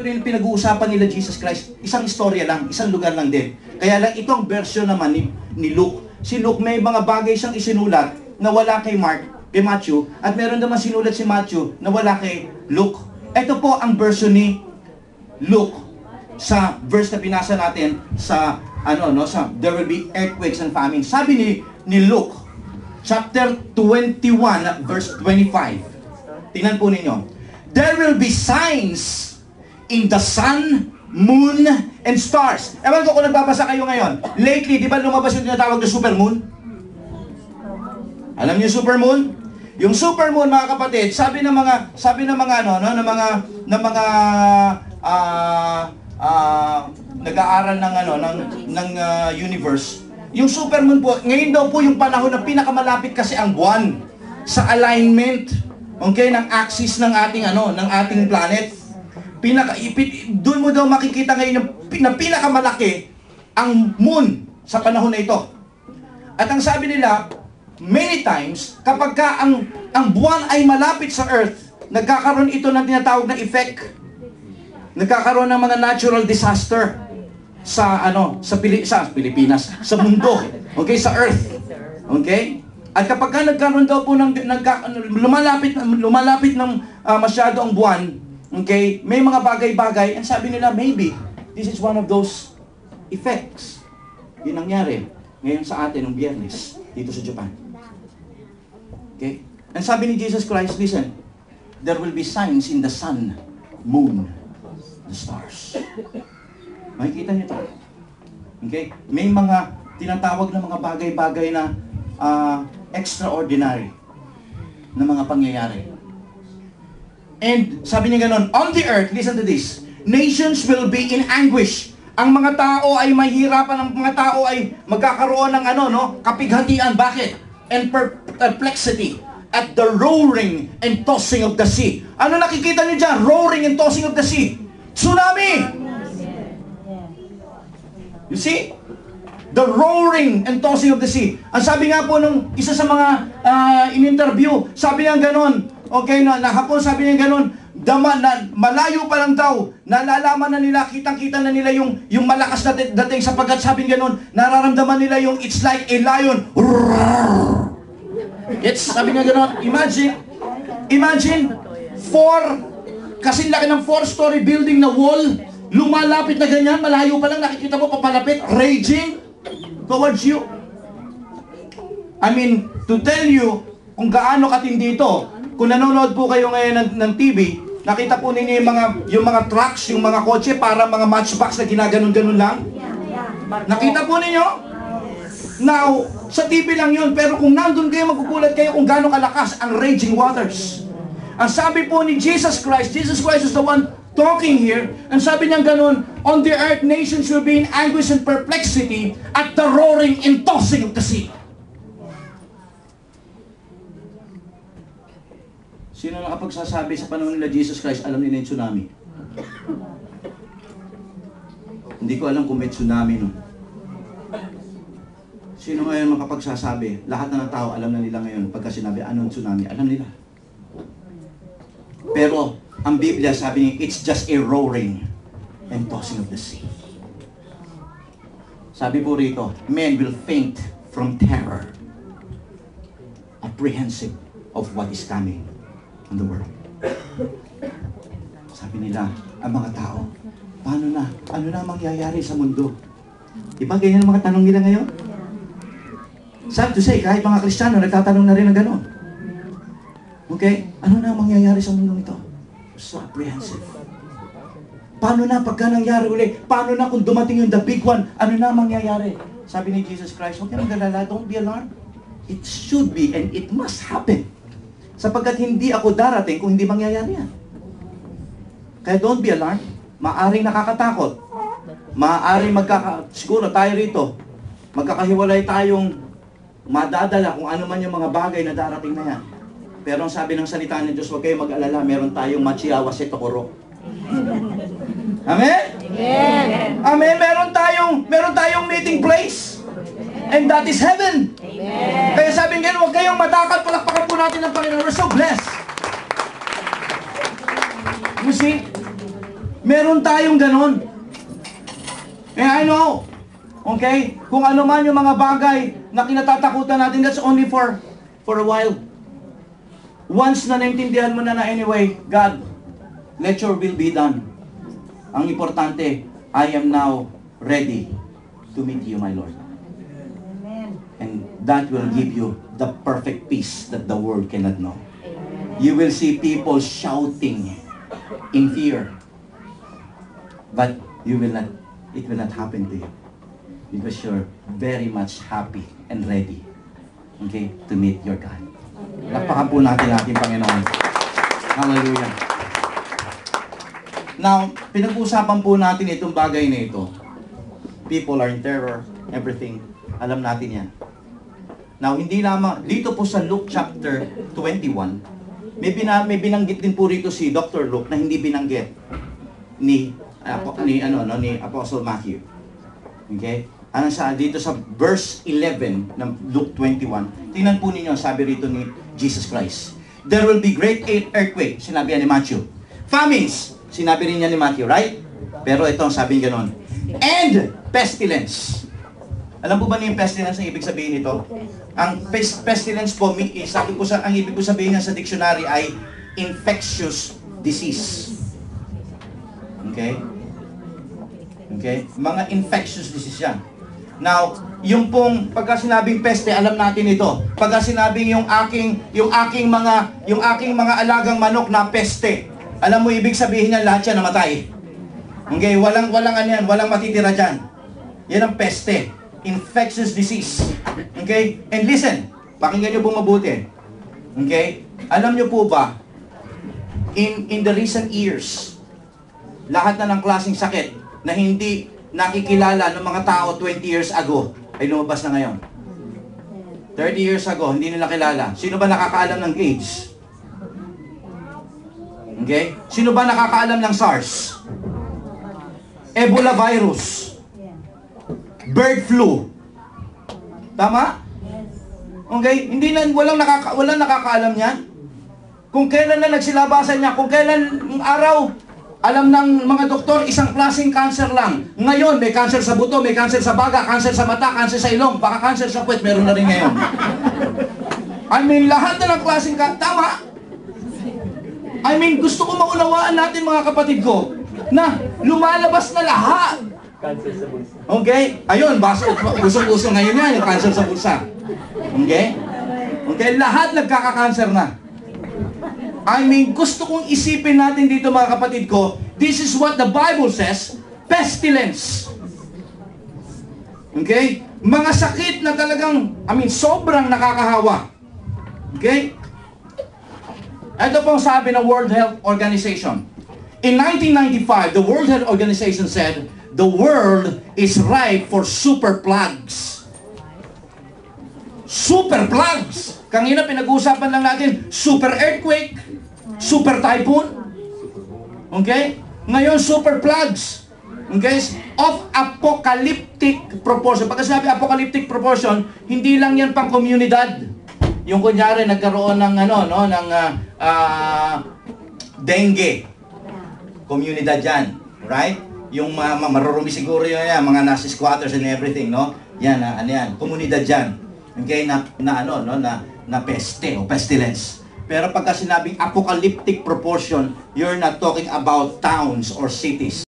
rin pinag-uusapan nila Jesus Christ, isang istorya lang, isang lugar lang din. Kaya lang itong version naman ni Luke. Si Luke may mga bagay siyang isinulat na wala kay Mark, kay Matthew, at meron naman sinulat si Matthew na wala kay Luke. Ito po ang version ni Luke sa verse na pinasa natin sa sa there will be earthquakes and famine. Sabi ni Luke chapter 21 verse 25. Tingnan po ninyo. There will be signs in the sun, moon, and stars. Ewan ko kung nagbabasa kayo ngayon. Lately, di ba lumabas yung tinatawag na supermoon? Alam niyo yung supermoon? Yung supermoon, mga kapatid, sabi ng mga nag-aaral ng universe. Yung supermoon po, ngayon daw po yung panahon na pinakamalapit kasi ang buwan sa alignment, okay, ng axis ng ating ng ating planet. Doon mo daw makikita ngayon na pinakamalaki ang moon sa panahon na ito. At ang sabi nila, many times, kapag ka ang buwan ay malapit sa Earth, nagkakaroon ito ng tinatawag na effect. Nagkakaroon ng mga natural disaster sa Pilipinas, sa mundo, okay, sa Earth. Okay? At kapag ka nagkaroon daw po lumalapit ng masyado ang buwan, okay, may mga bagay-bagay, and sabi nila, maybe, this is one of those effects. Yun nangyari ngayon sa atin ng Biyernes, dito sa Japan. Okay? And sabi ni Jesus Christ, listen, there will be signs in the sun, moon, the stars. Makikita niyo ito. Okay? May mga tinatawag na mga bagay-bagay na extraordinary na mga pangyayari. And sabi niya ganun, on the earth, listen to this, nations will be in anguish. Ang mga tao ay mahirapan, ang mga tao ay magkakaroon ng kapighatian. Bakit? And perplexity at the roaring and tossing of the sea. Ano nakikita niyo dyan? Roaring and tossing of the sea. Tsunami! You see? The roaring and tossing of the sea. Ang sabi nga po nung isa sa mga in-interview, sabi niya ganun, okay, hapon sabi niya ganun, malayo pa lang daw, nalalaman na nila, kitang-kita na nila yung malakas na dating, sapagkat sabi niya ganun, nararamdaman nila yung it's like a lion. Sabi niya ganun, imagine, kasing laki ng 4-story building na wall, lumalapit na ganyan, malayo pa lang, nakikita mo papalapit, raging towards you. I mean, to tell you kung gaano katindi ito, kung nanonood po kayo ngayon ng TV, nakita po ninyo yung mga trucks, yung mga kotse, para mga matchbox na ginaganon-ganon lang. Nakita po ninyo? Now, sa TV lang yun, pero kung nandun kayo, magugulat kayo kung gaano kalakas ang raging waters. Ang sabi po ni Jesus Christ is the one talking here, and sabi niya ganun, on the earth, nations will be in anguish and perplexity at the roaring and tossing of the sea. Sino nakapagsasabi sa panahon nila Jesus Christ, alam nila yung tsunami? Hindi ko alam kung may tsunami nun. Sino ngayon makapagsasabi? Lahat na ng tao alam na nila ngayon pagka sinabi, anong tsunami? Alam nila. Pero, ang Biblia sabi niya, it's just a roaring and tossing of the sea. Sabi po rito, men will faint from terror, apprehensive of what is coming in the world. Sabi nila, ang mga tao, paano na? Ano na mangyayari sa mundo? Diba ganyan ang mga tanong nila ngayon? Sad to say, kahit mga Kristiyano, nagtatanong na rin ng gano'n. Okay? Ano na mangyayari sa mundo ito? So apprehensive. Paano na pagka nangyari uli? Paano na kung dumating yung the big one? Ano na mangyayari? Sabi ni Jesus Christ, huwag kang magalala, don't be alarmed. It should be and it must happen. Sapagkat hindi ako darating kung hindi mangyayari yan. Kaya don't be alarmed. Maaring nakakatakot. Maaring siguro tayo rito, magkakahiwalay tayong madadala kung ano man yung mga bagay na darating na yan. Pero ang sabi ng salita ng Diyos, huwag kayong mag-alala, meron tayong machiawa si Tokoro. Amen? Amen. Amen. Meron tayong meeting place. And that is heaven. Amen. Kaya sabi nga, huwag kayong matakot, palakpakan po natin ng Panginoon. We're so blessed. You see? Meron tayong ganon. I know. Okay? Kung ano man yung mga bagay na kinatatakutan natin, that's only for a while. Once na naintindihan mo na anyway, God, let your will be done. Ang importante, I am now ready to meet you, my Lord. And that will give you the perfect peace that the world cannot know. You will see people shouting in fear. But it will not happen to you. Because you're very much happy and ready, okay, to meet your God. Lakpakan po natin ating Panginoon. Hallelujah. Now, pinag-usapan po natin itong bagay na ito. People are in terror, everything. Alam natin yan. Now, hindi lamang, dito po sa Luke chapter 21, may binanggit din po rito si Dr. Luke na hindi binanggit ni Apostle Matthew. Okay? Ano sa dito sa verse 11 ng Luke 21, tingnan po ninyo, sabi rito ni Jesus Christ. There will be great earthquake, sinabi ni Matthew. Famines, sinabi rin niya ni Matthew, right? Pero ito, sabi niya gano'n. And pestilence. Alam po ba niyo yung pestilence ang ibig sabihin nito? Ang pestilence po, ang ibig ko sabihin niya sa dictionary ay infectious disease. Okay? Okay? Mga infectious disease yan. Now, yung pong pagka sinabing peste, alam natin ito. Pagka sinabing yung aking mga alagang manok na peste, alam mo ibig sabihin niyan lahat yan namatay. Okay, walang ano yan, walang matitira diyan. Yan ang peste, infectious disease. Okay? And listen, pakinggan niyo po mabuti. Okay? Alam niyo po ba in the recent years, lahat na ng klaseng sakit na hindi nakikilala ng mga tao 20 years ago ay lumabas na ngayon. 30 years ago, hindi nila kilala. Sino ba nakakaalam ng AIDS? Okay? Sino ba nakakaalam ng SARS? Ebola virus. Bird flu. Tama? Okay? Walang nakakaalam niyan. Kung kailan na nagsilabasan niya, kung kailan araw, alam ng mga doktor, isang klaseng cancer lang. Ngayon, may cancer sa buto, may cancer sa baga, cancer sa mata, cancer sa ilong, baka cancer sa puwet, meron na rin ngayon. I mean, lahat na ng klaseng tama. I mean, gusto ko maunawaan natin mga kapatid ko, na lumalabas na lahat. Cancer sa bulsa. Okay? Ayun, usong-uso ngayon yan, yung cancer sa bulsa. Okay? Okay, lahat nagkaka-cancer na. I mean, gusto kong isipin natin dito mga kapatid ko, this is what the Bible says, pestilence. Okay? Mga sakit na talagang, sobrang nakakahawa. Okay? Ito pong sabi ng World Health Organization. In 1995, the World Health Organization said, the world is ripe for super plagues. Super plagues! Kanina pinag-uusapan lang natin, super earthquake, super typhoon. Okay? Ngayon, super plagues. Okay? Of apocalyptic proportion. Pagka sinabi apocalyptic proportion, hindi lang yan pang komunidad. Yung kunyari, nagkaroon ng dengue. Komunidad yan. Right? Yung marurumi siguro yun yan, mga nasa squatters and everything, no? Yan, yan. Komunidad yan. Okay? Na peste o pestilence. Pero pagka sinabing apocalyptic proportion, you're not talking about towns or cities.